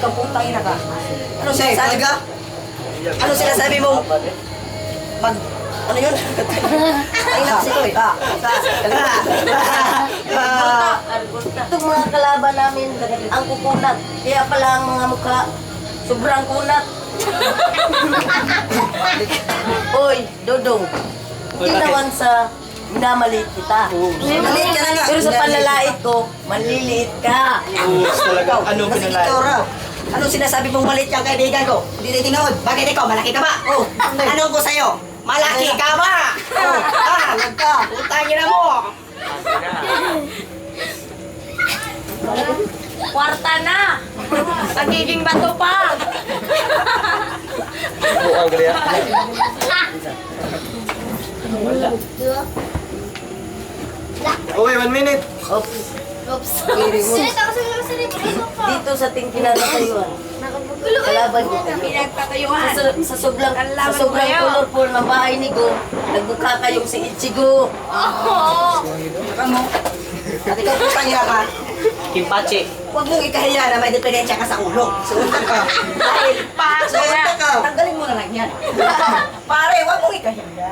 ikaw putang ina ka. Ano sinasabi ka? Ano sinasabi mo? Ano yun? Ay, na kasi ko eh. Itong mga kalaban namin, ang kukunat. Kaya pala ang mga mukha, sobrang kunat. Oy, Dodong. Hindi naman sa minamaliit kita. Maliit ka na nga. Pero sa panlalait ko, maliliit ka. Ikaw, ano pinalait? Ano sinasabi mong maliit kang kaibigan ko? Hindi na tinood. Bakit ikaw? Malaki ka ba? Oh, ano ko sa'yo? Malaki ka ba? Oh, huwag ka. Putangin na mo. Kwarta na! Nagiging bato pa! Buang gaya. Okay, 1 minute. Oops. Oops. Dito sa tingkinan na kayo. Kalaban ko kayo. Pinagtatayuan. Sa sobrang colorful ng bahay ni Go, nagbuka kayong si Ichigo. Saka mo. At ikaw putangin na ka. Kimpachi. Huwag mong ikahiya na may diferensya ka sa ulo. Suunta ka. Dahil suunta ka. Tanggalin mo na lang yan. Pare, huwag mong ikahiya.